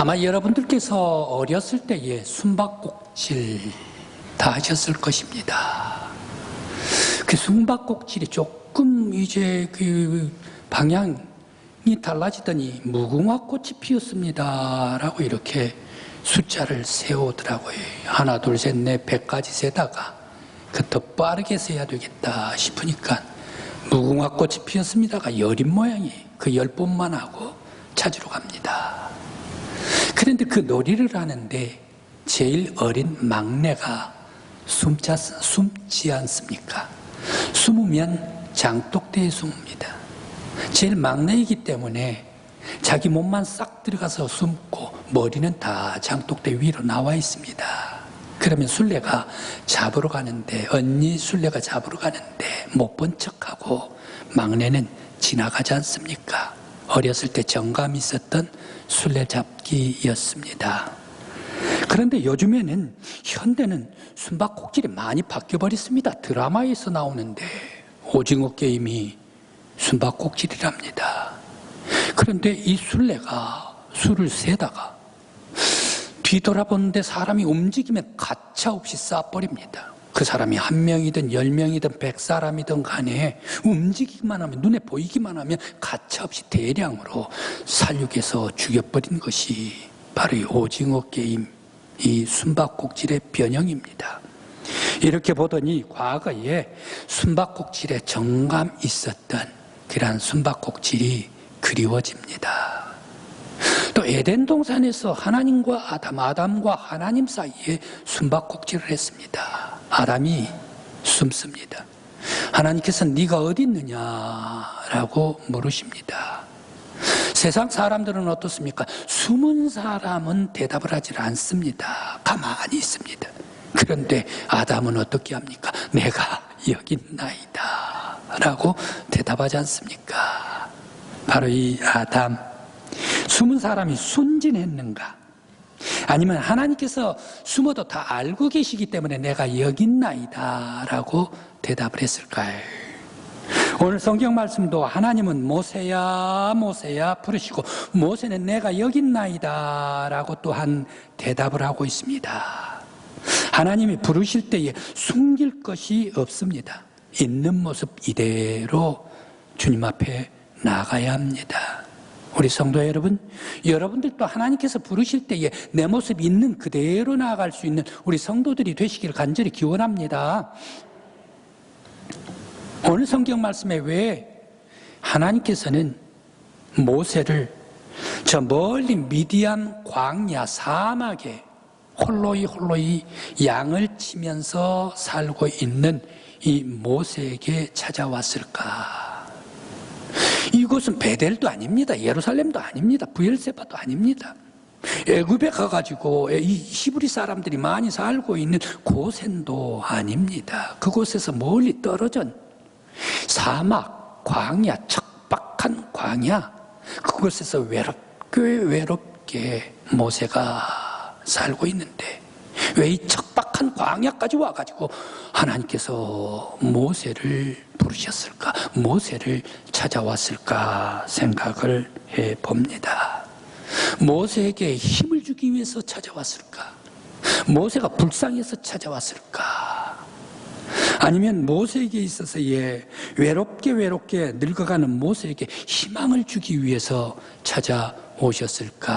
아마 여러분들께서 어렸을 때에 숨바꼭질 다 하셨을 것입니다. 그 숨바꼭질이 조금 이제 그 방향이 달라지더니 무궁화꽃이 피었습니다 라고 이렇게 숫자를 세우더라고요. 하나, 둘, 셋, 넷, 100까지 세다가 그 더 빠르게 세야 되겠다 싶으니까 무궁화꽃이 피었습니다가 열인 모양이 그 10번만 하고 찾으러 갑니다. 그런데 그 놀이를 하는데 제일 어린 막내가 숨지 않습니까? 숨으면 장독대에 숨습니다. 제일 막내이기 때문에 자기 몸만 싹 들어가서 숨고 머리는 다 장독대 위로 나와 있습니다. 그러면 술래가 잡으러 가는데, 언니 술래가 잡으러 가는데 못 본 척하고 막내는 지나가지 않습니까? 어렸을 때 정감이 있었던 술래잡기였습니다. 그런데 요즘에는 현대는 숨바꼭질이 많이 바뀌어버렸습니다. 드라마에서 나오는데 오징어 게임이 숨바꼭질이랍니다. 그런데 이 술래가 술을 세다가 뒤돌아보는데 사람이 움직이면 가차없이 쏴버립니다. 그 사람이 1명이든 10명이든 100사람이든 간에 움직이기만 하면, 눈에 보이기만 하면 가차없이 대량으로 살육해서 죽여버린 것이 바로 이 오징어 게임, 이 숨바꼭질의 변형입니다. 이렇게 보더니 과거에 숨바꼭질에 정감 있었던 그러한 숨바꼭질이 그리워집니다. 또 에덴 동산에서 하나님과 아담과 하나님 사이에 숨바꼭질을 했습니다. 아담이 숨습니다. 하나님께서 네가 어디 있느냐라고 물으십니다. 세상 사람들은 어떻습니까? 숨은 사람은 대답을 하지 않습니다. 가만히 있습니다. 그런데 아담은 어떻게 합니까? 내가 여기 있나이다 라고 대답하지 않습니까? 바로 이 아담, 숨은 사람이 순진했는가? 아니면 하나님께서 숨어도 다 알고 계시기 때문에 내가 여기 있나이다 라고 대답을 했을까요? 오늘 성경 말씀도 하나님은 모세야 모세야 부르시고 모세는 내가 여기 있나이다 라고 또한 대답을 하고 있습니다. 하나님이 부르실 때에 숨길 것이 없습니다. 있는 모습 이대로 주님 앞에 나가야 합니다. 우리 성도 여러분, 여러분들도 하나님께서 부르실 때에 내 모습 있는 그대로 나아갈 수 있는 우리 성도들이 되시기를 간절히 기원합니다. 오늘 성경 말씀에 왜 하나님께서는 모세를 저 멀리 미디안 광야 사막에 홀로이 양을 치면서 살고 있는 이 모세에게 찾아왔을까? 이곳은 베델도 아닙니다. 예루살렘도 아닙니다. 브엘세바도 아닙니다. 애굽에 가가지고 이 히브리 사람들이 많이 살고 있는 고센도 아닙니다. 그곳에서 멀리 떨어진 사막, 광야, 척박한 광야, 그곳에서 외롭게 모세가 살고 있는데 왜 이 척박한 광야까지 와가지고 하나님께서 모세를 부르셨을까? 모세를 찾아왔을까? 생각을 해봅니다. 모세에게 힘을 주기 위해서 찾아왔을까? 모세가 불쌍해서 찾아왔을까? 아니면 모세에게 있어서 외롭게 늙어가는 모세에게 희망을 주기 위해서 찾아오셨을까?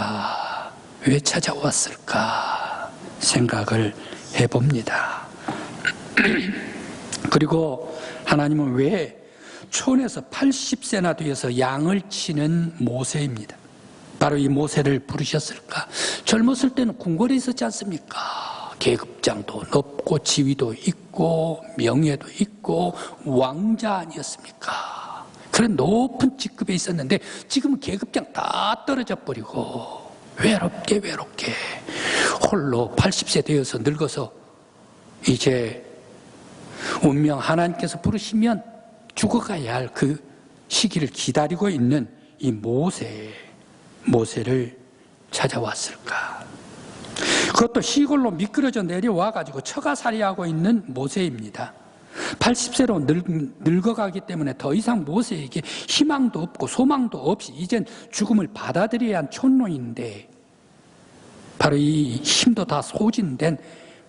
왜 찾아왔을까? 생각을 해봅니다. 그리고 하나님은 왜 촌에서 80세나 되어서 양을 치는 모세입니다. 바로 이 모세를 부르셨을까? 젊었을 때는 궁궐에 있었지 않습니까? 계급장도 높고 지위도 있고 명예도 있고 왕자 아니었습니까? 그런 높은 직급에 있었는데 지금은 계급장 다 떨어져 버리고 외롭게 홀로 80세 되어서 늙어서 이제 운명 하나님께서 부르시면 죽어가야 할 그 시기를 기다리고 있는 이 모세를 찾아왔을까? 그것도 시골로 미끄러져 내려와가지고 처가살이하고 있는 모세입니다. 80세로 늙어가기 때문에 더 이상 모세에게 희망도 없고 소망도 없이 이젠 죽음을 받아들여야 한 촌노인데 바로 이 힘도 다 소진된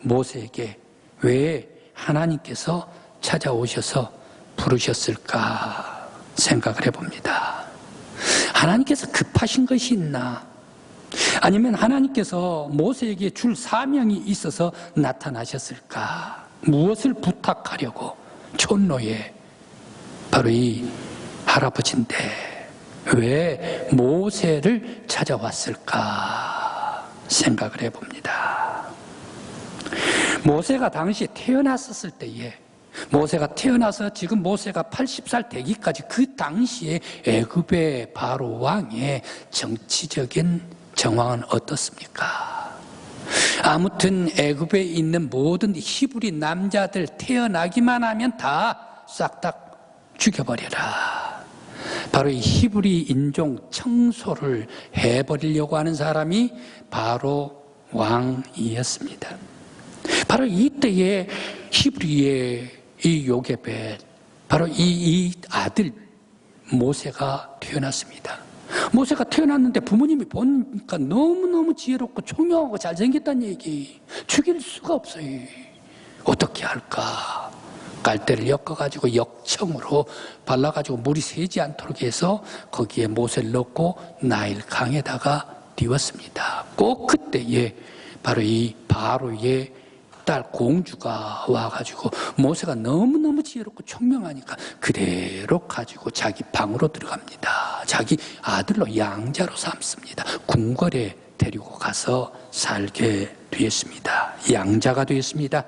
모세에게 왜 하나님께서 찾아오셔서 부르셨을까 생각을 해봅니다. 하나님께서 급하신 것이 있나? 아니면 하나님께서 모세에게 줄 사명이 있어서 나타나셨을까? 무엇을 부탁하려고 촌노예 바로 이 할아버지인데 왜 모세를 찾아왔을까 생각을 해봅니다. 모세가 당시 태어났었을 때에 모세가 태어나서 지금 모세가 80살 되기까지 그 당시에 애굽의 바로 왕의 정치적인 정황은 어떻습니까? 아무튼 애굽에 있는 모든 히브리 남자들 태어나기만 하면 다 싹 다 죽여버려라. 바로 이 히브리 인종 청소를 해버리려고 하는 사람이 바로 왕이었습니다. 바로 이때에 히브리의 이 요게벳, 바로 이 아들 모세가 태어났습니다. 모세가 태어났는데 부모님이 보니까 너무너무 지혜롭고 총명하고 잘생겼다는 얘기. 죽일 수가 없어요. 어떻게 할까? 갈대를 엮어가지고 역청으로 발라가지고 물이 새지 않도록 해서 거기에 모세를 넣고 나일강에다가 띄웠습니다. 꼭 그때에 바로 이 바로의 딸 공주가 와가지고 모세가 너무너무 지혜롭고 총명하니까 그대로 가지고 자기 방으로 들어갑니다. 자기 아들로 양자로 삼습니다. 궁궐에 데리고 가서 살게 되었습니다. 양자가 되었습니다.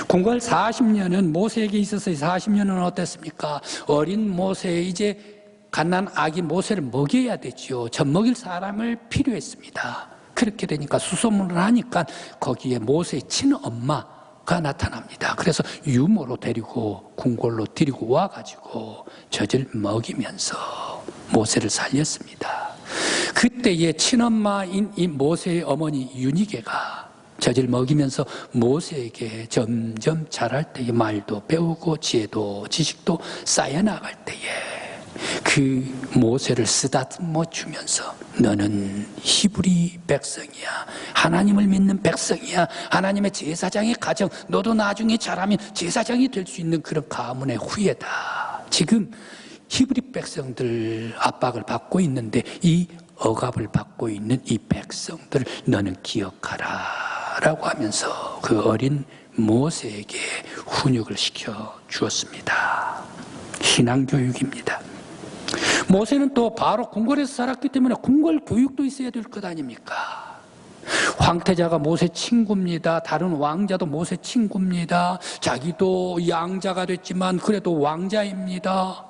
궁궐 40년은 모세에게 있어서의 40년은 어땠습니까? 어린 모세, 이제 갓난 아기 모세를 먹여야 되죠. 젖 먹일 사람을 필요했습니다. 그렇게 되니까 수소문을 하니까 거기에 모세의 친엄마가 나타납니다. 그래서 유모로 데리고 궁궐로 데리고 와가지고 젖을 먹이면서 모세를 살렸습니다. 그때의 친엄마인 이 모세의 어머니 유니게가 젖을 먹이면서 모세에게 점점 자랄 때에 말도 배우고 지혜도 지식도 쌓여나갈 때에 그 모세를 쓰다듬어 주면서 너는 히브리 백성이야. 하나님을 믿는 백성이야. 하나님의 제사장의 가정, 너도 나중에 자라면 제사장이 될 수 있는 그런 가문의 후예다. 지금 히브리 백성들 압박을 받고 있는데 이 억압을 받고 있는 이 백성들을 너는 기억하라 라고 하면서 그 어린 모세에게 훈육을 시켜 주었습니다. 신앙교육입니다. 모세는 또 바로 궁궐에서 살았기 때문에 궁궐 교육도 있어야 될 것 아닙니까? 황태자가 모세 친구입니다. 다른 왕자도 모세 친구입니다. 자기도 양자가 됐지만 그래도 왕자입니다.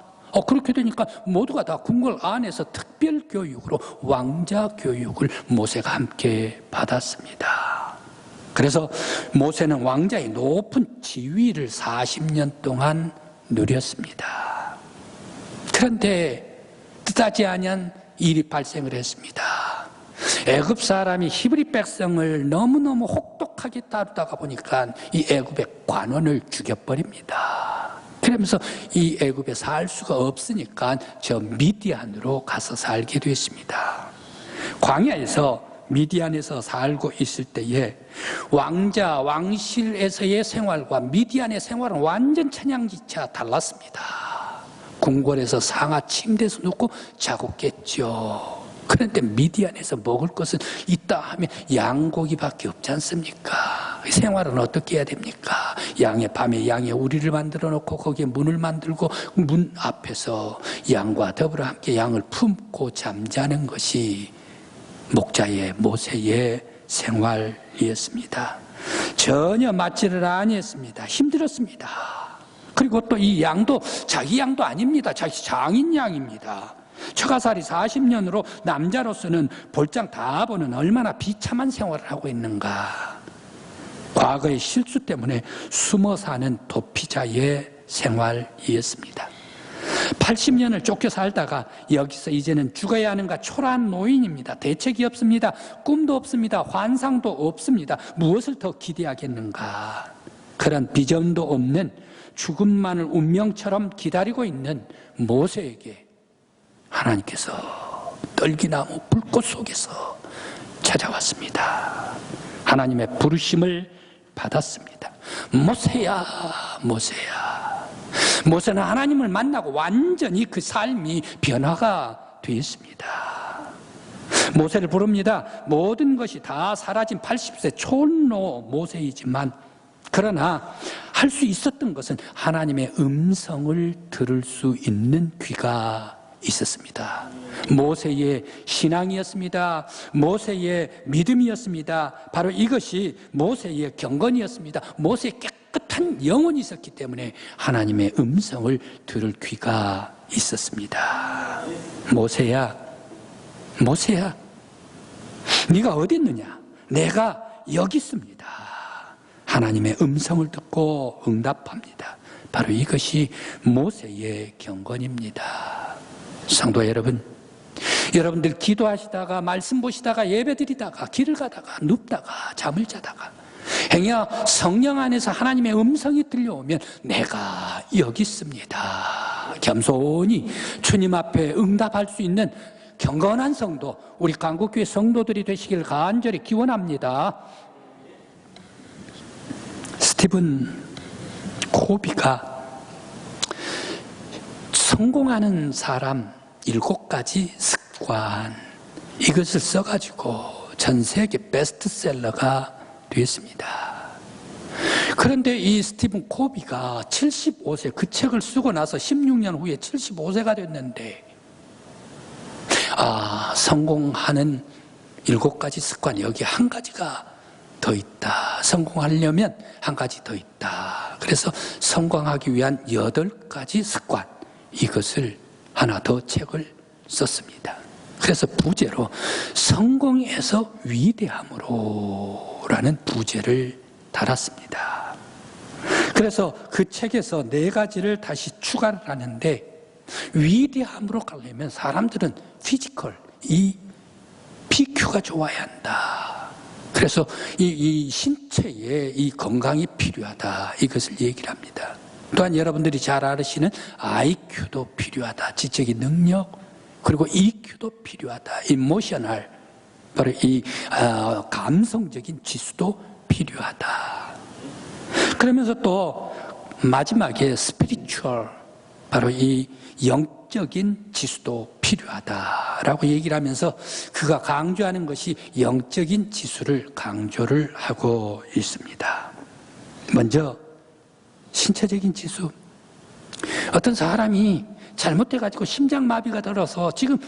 그렇게 되니까 모두가 다 궁궐 안에서 특별 교육으로 왕자 교육을 모세가 함께 받았습니다. 그래서 모세는 왕자의 높은 지위를 40년 동안 누렸습니다. 그런데 뜻하지 아니한 일이 발생을 했습니다. 애굽 사람이 히브리 백성을 너무너무 혹독하게 다루다가 보니까 이 애굽의 관원을 죽여버립니다. 그러면서 이 애굽에 살 수가 없으니까 저 미디안으로 가서 살게 됐습니다. 광야에서 미디안에서 살고 있을 때에 왕자 왕실에서의 생활과 미디안의 생활은 완전 천양지차 달랐습니다. 궁궐에서 상하 침대에서 눕고 자고 깼죠. 그런데 미디안에서 먹을 것은 있다 하면 양고기밖에 없지 않습니까? 생활은 어떻게 해야 됩니까? 밤에 양의 우리를 만들어 놓고 거기에 문을 만들고 문 앞에서 양과 더불어 함께 양을 품고 잠자는 것이 목자의 모세의 생활이었습니다. 전혀 맞지를 아니했습니다. 힘들었습니다. 그리고 또 이 양도 자기 양도 아닙니다. 자기 장인 양입니다. 처가살이 40년으로 남자로서는 볼장 다 보는 얼마나 비참한 생활을 하고 있는가. 과거의 실수 때문에 숨어 사는 도피자의 생활이었습니다. 80년을 쫓겨 살다가 여기서 이제는 죽어야 하는가 초라한 노인입니다. 대책이 없습니다. 꿈도 없습니다. 환상도 없습니다. 무엇을 더 기대하겠는가. 그런 비전도 없는 죽음만을 운명처럼 기다리고 있는 모세에게 하나님께서 떨기나무 불꽃 속에서 찾아왔습니다. 받았습니다. 하나님의 부르심을 받았습니다. 모세야, 모세야. 모세는 하나님을 만나고 완전히 그 삶이 변화가 되었습니다. 모세를 부릅니다. 모든 것이 다 사라진 80세 촌노 모세이지만 그러나 할 수 있었던 것은 하나님의 음성을 들을 수 있는 귀가 있었습니다. 모세의 신앙이었습니다. 모세의 믿음이었습니다. 바로 이것이 모세의 경건이었습니다. 모세의 깨끗한 영혼이 있었기 때문에 하나님의 음성을 들을 귀가 있었습니다. 모세야, 모세야, 네가 어디 있느냐? 내가 여기 있습니다. 하나님의 음성을 듣고 응답합니다. 바로 이것이 모세의 경건입니다. 성도 여러분, 여러분들 기도하시다가 말씀 보시다가 예배드리다가 길을 가다가 눕다가 잠을 자다가 행여 성령 안에서 하나님의 음성이 들려오면 내가 여기 있습니다. 겸손히 주님 앞에 응답할 수 있는 경건한 성도, 우리 강국교회 성도들이 되시길 간절히 기원합니다. 스티븐 코비가 성공하는 사람 7가지 습관, 이것을 써가지고 전 세계 베스트셀러가 되었습니다. 그런데 이 스티븐 코비가 75세, 그 책을 쓰고 나서 16년 후에 75세가 됐는데 성공하는 7가지 습관, 여기 한 가지가 더 있다. 성공하려면 한 가지 더 있다. 그래서 성공하기 위한 8가지 습관, 이것을 하나 더 책을 썼습니다. 그래서 부제로 성공에서 위대함으로 라는 부제를 달았습니다. 그래서 그 책에서 4가지를 다시 추가를 하는데, 위대함으로 가려면 사람들은 피지컬, 이 PQ가 좋아야 한다. 그래서 이 신체에 이 건강이 필요하다, 이것을 얘기를 합니다. 또한 여러분들이 잘 아시는 IQ도 필요하다, 지적인 능력, 그리고 EQ도 필요하다, 이모셔널, 바로 이 감성적인 지수도 필요하다. 그러면서 또 마지막에 스피리추얼, 바로 이 영적인 지수도 필요하다라고 얘기를 하면서 그가 강조하는 것이 영적인 지수를 강조를 하고 있습니다. 먼저 신체적인 지수. 어떤 사람이 잘못돼가지고 심장마비가 들어서 지금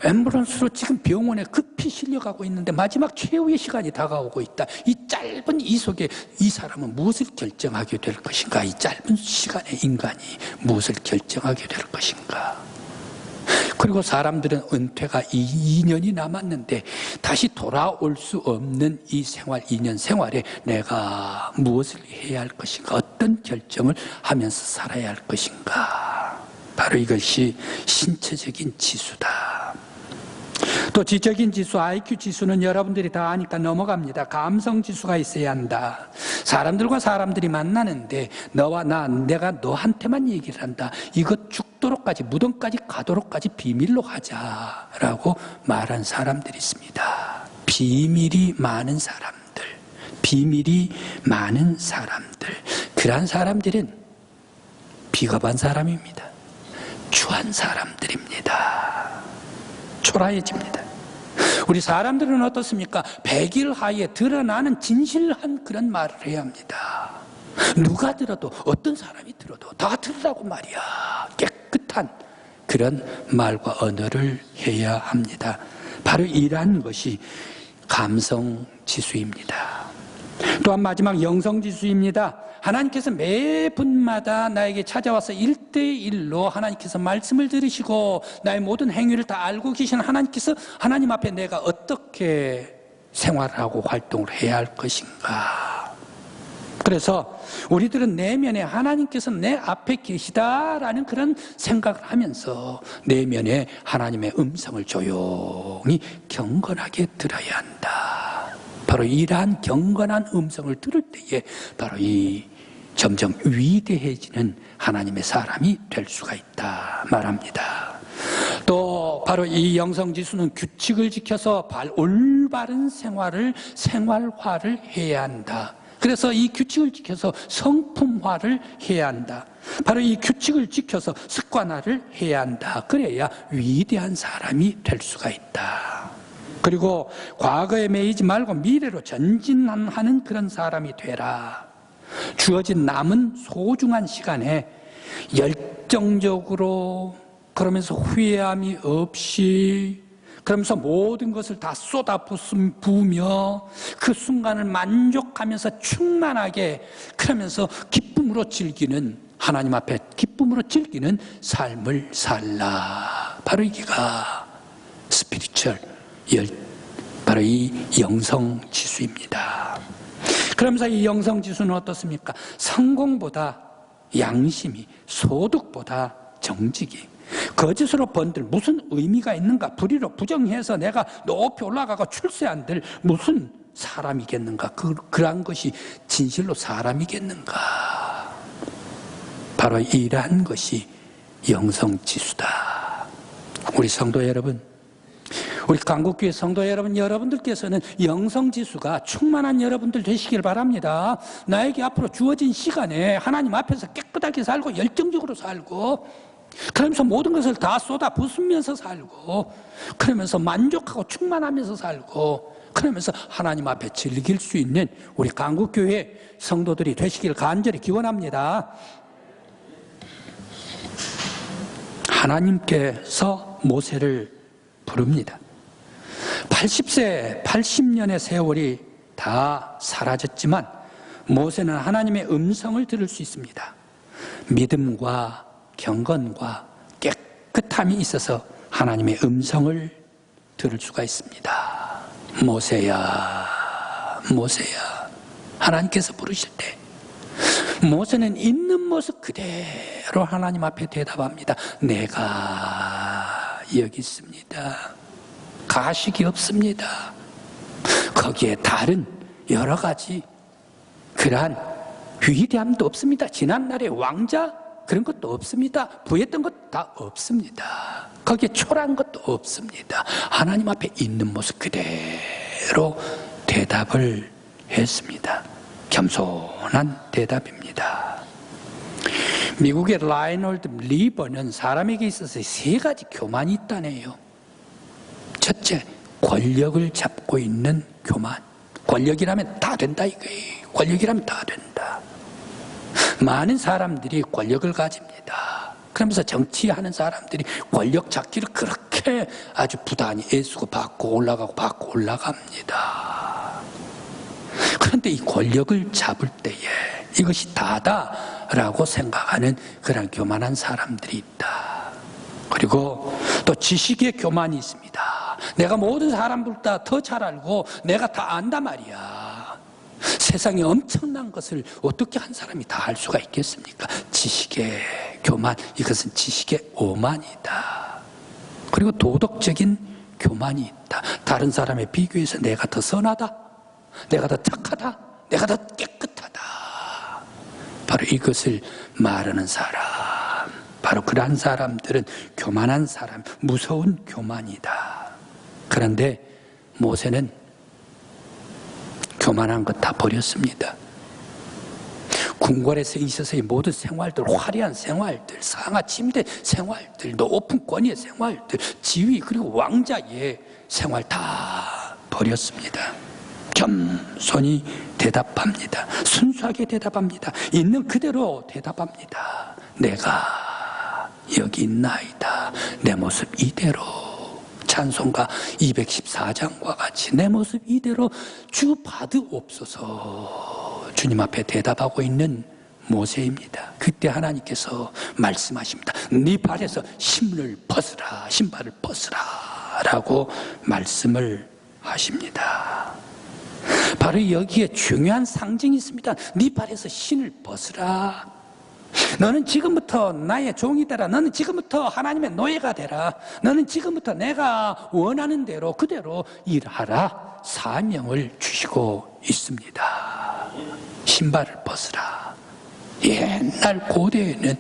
앰뷸런스로 지금 병원에 급히 실려가고 있는데 마지막 최후의 시간이 다가오고 있다. 이 짧은 이 속에 이 사람은 무엇을 결정하게 될 것인가? 이 짧은 시간에 인간이 무엇을 결정하게 될 것인가? 그리고 사람들은 은퇴가 2년이 남았는데 다시 돌아올 수 없는 이 생활, 2년 생활에 내가 무엇을 해야 할 것인가? 어떤 결정을 하면서 살아야 할 것인가? 바로 이것이 신체적인 지수다. 또 지적인 지수, IQ 지수는 여러분들이 다 아니까 넘어갑니다. 감성 지수가 있어야 한다. 사람들과 사람들이 만나는데 너와 내가 너한테만 얘기를 한다. 이것 죽도록까지, 무덤까지 가도록까지 비밀로 하자라고 말한 사람들이 있습니다. 비밀이 많은 사람들, 비밀이 많은 사람들, 그러한 사람들은 비겁한 사람입니다. 추한 사람들입니다. 초라해집니다. 우리 사람들은 어떻습니까? 100일 하에 드러나는 진실한 그런 말을 해야 합니다. 누가 들어도, 어떤 사람이 들어도 다 들으라고 말이야. 깨끗한 그런 말과 언어를 해야 합니다. 바로 이러한 것이 감성지수입니다. 또한 마지막 영성지수입니다. 하나님께서 매 분마다 나에게 찾아와서 1대1로 하나님께서 말씀을 들으시고 나의 모든 행위를 다 알고 계신 하나님께서 하나님 앞에 내가 어떻게 생활하고 활동을 해야 할 것인가. 그래서 우리들은 내면에 하나님께서 내 앞에 계시다라는 그런 생각을 하면서 내면에 하나님의 음성을 조용히 경건하게 들어야 한다. 바로 이러한 경건한 음성을 들을 때에 바로 이 점점 위대해지는 하나님의 사람이 될 수가 있다 말합니다. 또 바로 이 영성지수는 규칙을 지켜서 올바른 생활화를 해야 한다. 그래서 이 규칙을 지켜서 성품화를 해야 한다. 바로 이 규칙을 지켜서 습관화를 해야 한다. 그래야 위대한 사람이 될 수가 있다. 그리고 과거에 매이지 말고 미래로 전진하는 그런 사람이 되라. 주어진 남은 소중한 시간에 열정적으로, 그러면서 후회함이 없이, 그러면서 모든 것을 다 쏟아부으며 그 순간을 만족하면서 충만하게, 그러면서 기쁨으로 즐기는, 하나님 앞에 기쁨으로 즐기는 삶을 살라. 바로 이게가 스피리추얼, 바로 이 영성지수입니다. 그러면서 이 영성지수는 어떻습니까? 성공보다 양심이, 소득보다 정직이, 거짓으로 번들 무슨 의미가 있는가? 불의로 부정해서 내가 높이 올라가고 출세한들 무슨 사람이겠는가? 그러한 것이 진실로 사람이겠는가? 바로 이러한 것이 영성지수다. 우리 성도 여러분, 우리 강국교회 성도 여러분, 여러분들께서는 영성지수가 충만한 여러분들 되시길 바랍니다. 나에게 앞으로 주어진 시간에 하나님 앞에서 깨끗하게 살고 열정적으로 살고, 그러면서 모든 것을 다 쏟아 부으면서 살고, 그러면서 만족하고 충만하면서 살고, 그러면서 하나님 앞에 즐길 수 있는 우리 강국교회 성도들이 되시길 간절히 기원합니다. 하나님께서 모세를 부릅니다. 80년의 세월이 다 사라졌지만 모세는 하나님의 음성을 들을 수 있습니다. 믿음과 경건과 깨끗함이 있어서 하나님의 음성을 들을 수가 있습니다. 모세야, 모세야. 하나님께서 부르실 때 모세는 있는 모습 그대로 하나님 앞에 대답합니다. 내가 여기 있습니다. 가식이 없습니다. 거기에 다른 여러 가지 그러한 위대함도 없습니다. 지난날의 왕자 그런 것도 없습니다. 부했던 것도 다 없습니다. 거기에 초라한 것도 없습니다. 하나님 앞에 있는 모습 그대로 대답을 했습니다. 겸손한 대답입니다. 미국의 라이놀드 리버는 사람에게 있어서 세 가지 교만이 있다네요. 첫째, 권력을 잡고 있는 교만. 권력이라면 다 된다 이거예요. 권력이라면 다 된다. 많은 사람들이 권력을 가집니다. 그러면서 정치하는 사람들이 권력 잡기를 그렇게 아주 부단히 애쓰고 받고 올라갑니다. 그런데 이 권력을 잡을 때에 이것이 다다라고 생각하는 그런 교만한 사람들이 있다. 그리고 또 지식의 교만이 있습니다. 내가 모든 사람들보다 더 잘 알고 내가 다 안단 말이야. 세상에 엄청난 것을 어떻게 한 사람이 다 알 수가 있겠습니까? 지식의 교만, 이것은 지식의 오만이다. 그리고 도덕적인 교만이 있다. 다른 사람에 비교해서 내가 더 선하다, 내가 더 착하다, 내가 더 깨끗하다. 바로 이것을 말하는 사람, 바로 그러한 사람들은 교만한 사람, 무서운 교만이다. 그런데 모세는 교만한 것 다 버렸습니다. 궁궐에서 있어서의 모든 생활들, 화려한 생활들, 상하 침대 생활들, 높은 권위의 생활들, 지위 그리고 왕자의 생활 다 버렸습니다. 겸손히 대답합니다. 순수하게 대답합니다. 있는 그대로 대답합니다. 내가 여기 있나이다. 내 모습 이대로. 찬송가 214장과 같이 내 모습 이대로 주 받으옵소서. 주님 앞에 대답하고 있는 모세입니다. 그때 하나님께서 말씀하십니다. 네 발에서 신발을 벗으라 라고 말씀을 하십니다. 바로 여기에 중요한 상징이 있습니다. 네 발에서 신을 벗으라. 너는 지금부터 나의 종이 되라. 너는 지금부터 하나님의 노예가 되라. 너는 지금부터 내가 원하는 대로 그대로 일하라. 사명을 주시고 있습니다. 신발을 벗으라. 옛날 고대에는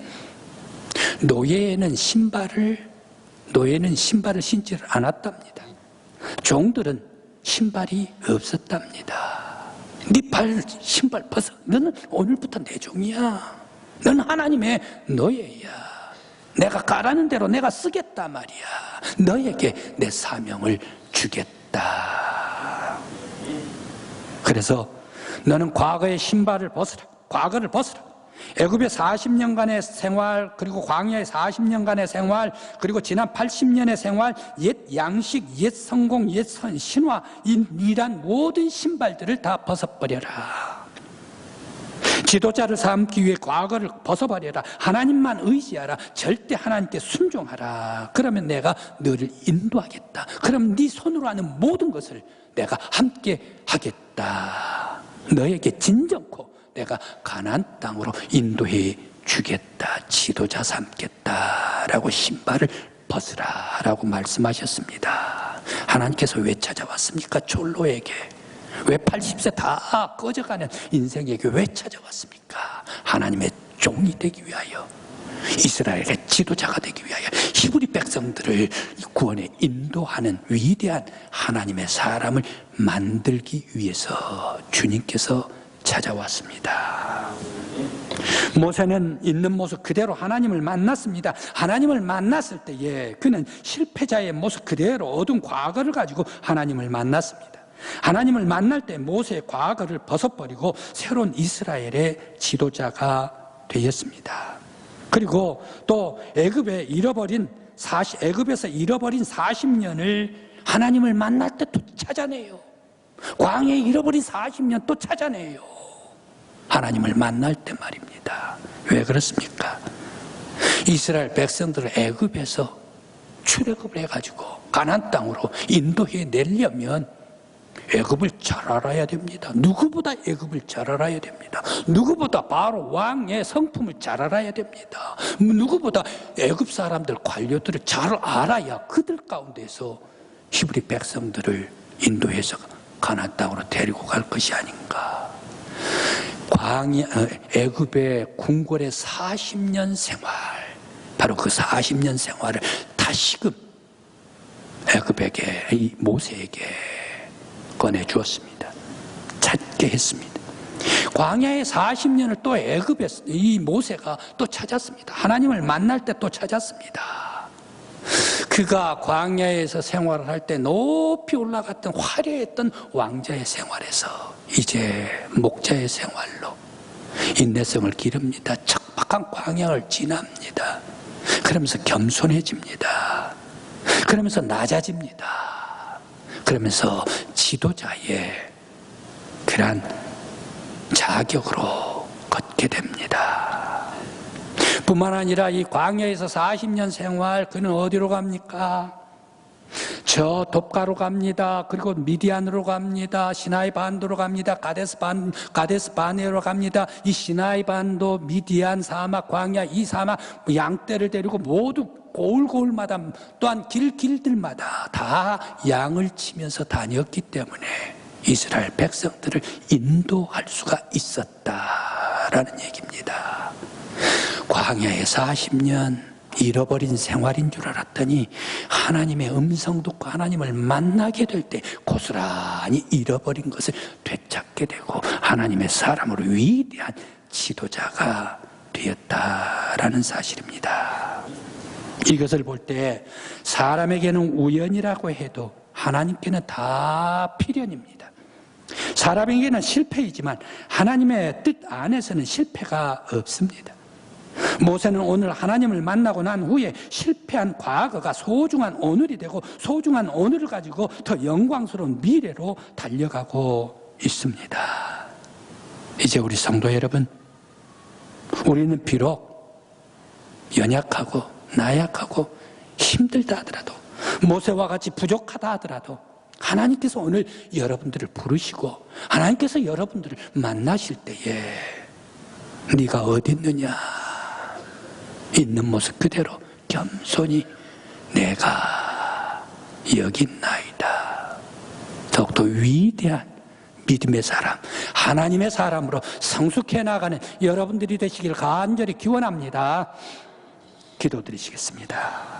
노예에는 신발을 노예는 신발을 신지를 않았답니다. 종들은 신발이 없었답니다. 네 발 신발 벗어. 너는 오늘부터 내 종이야. 너는 하나님의 노예야. 내가 가라는 대로 내가 쓰겠다 말이야. 너에게 내 사명을 주겠다. 그래서 너는 과거의 신발을 벗으라. 과거를 벗으라. 애굽의 40년간의 생활, 그리고 광야의 40년간의 생활, 그리고 지난 80년의 생활, 옛 양식, 옛 성공, 옛 신화, 이란 모든 신발들을 다 벗어버려라. 지도자를 삼기 위해 과거를 벗어버려라. 하나님만 의지하라. 절대 하나님께 순종하라. 그러면 내가 너를 인도하겠다. 그럼 네 손으로 하는 모든 것을 내가 함께 하겠다. 너에게 진정코 내가 가나안 땅으로 인도해 주겠다. 지도자 삼겠다라고 신발을 벗으라라고 말씀하셨습니다. 하나님께서 왜 찾아왔습니까? 졸로에게. 왜 80세 다 꺼져가는 인생에게 왜 찾아왔습니까? 하나님의 종이 되기 위하여, 이스라엘의 지도자가 되기 위하여, 히브리 백성들을 구원에 인도하는 위대한 하나님의 사람을 만들기 위해서 주님께서 찾아왔습니다. 모세는 있는 모습 그대로 하나님을 만났습니다. 하나님을 만났을 때에 그는 실패자의 모습 그대로 어두운 과거를 가지고 하나님을 만났습니다. 하나님을 만날 때 모세의 과거를 벗어버리고 새로운 이스라엘의 지도자가 되었습니다. 그리고 또 애굽에서 잃어버린 40년을 하나님을 만날 때 또 찾아내요. 광야에 잃어버린 40년 또 찾아내요. 하나님을 만날 때 말입니다. 왜 그렇습니까? 이스라엘 백성들을 애굽에서 출애굽을 해가지고 가나안 땅으로 인도해 내려면 애굽을 잘 알아야 됩니다. 누구보다 애굽을 잘 알아야 됩니다. 누구보다 바로 왕의 성품을 잘 알아야 됩니다. 누구보다 애굽 사람들 관료들을 잘 알아야 그들 가운데서 히브리 백성들을 인도해서 가나안 땅으로 데리고 갈 것이 아닌가. 애굽의 궁궐의 40년 생활, 바로 그 40년 생활을 다시금 애굽에게, 이 모세에게 꺼내주었습니다. 찾게 했습니다. 광야의 40년을 또 애굽에서 이 모세가 또 찾았습니다. 하나님을 만날 때 또 찾았습니다. 그가 광야에서 생활을 할 때 높이 올라갔던 화려했던 왕자의 생활에서 이제 목자의 생활로 인내성을 기릅니다. 척박한 광야를 지납니다. 그러면서 겸손해집니다. 그러면서 낮아집니다. 그러면서 지도자의 그러한 자격으로 걷게 됩니다. 뿐만 아니라 이 광야에서 40년 생활, 그는 어디로 갑니까? 저 돕가로 갑니다. 그리고 미디안으로 갑니다. 시나이 반도로 갑니다. 가데스 바네로 갑니다. 이 시나이 반도, 미디안 사막, 광야, 이 사막 양떼를 데리고 모두 고을고을마다, 또한 길들마다 다 양을 치면서 다녔기 때문에 이스라엘 백성들을 인도할 수가 있었다라는 얘기입니다. 광야에 40년 잃어버린 생활인 줄 알았더니 하나님의 음성 듣고 하나님을 만나게 될 때 고스란히 잃어버린 것을 되찾게 되고 하나님의 사람으로 위대한 지도자가 되었다라는 사실입니다. 이것을 볼 때 사람에게는 우연이라고 해도 하나님께는 다 필연입니다. 사람에게는 실패이지만 하나님의 뜻 안에서는 실패가 없습니다. 모세는 오늘 하나님을 만나고 난 후에 실패한 과거가 소중한 오늘이 되고 소중한 오늘을 가지고 더 영광스러운 미래로 달려가고 있습니다. 이제 우리 성도 여러분, 우리는 비록 연약하고 나약하고 힘들다 하더라도, 모세와 같이 부족하다 하더라도 하나님께서 오늘 여러분들을 부르시고 하나님께서 여러분들을 만나실 때에 네가 어디 있느냐, 있는 모습 그대로 겸손히 내가 여기 있나이다. 더욱더 위대한 믿음의 사람, 하나님의 사람으로 성숙해 나가는 여러분들이 되시길 간절히 기원합니다. 기도드리시겠습니다.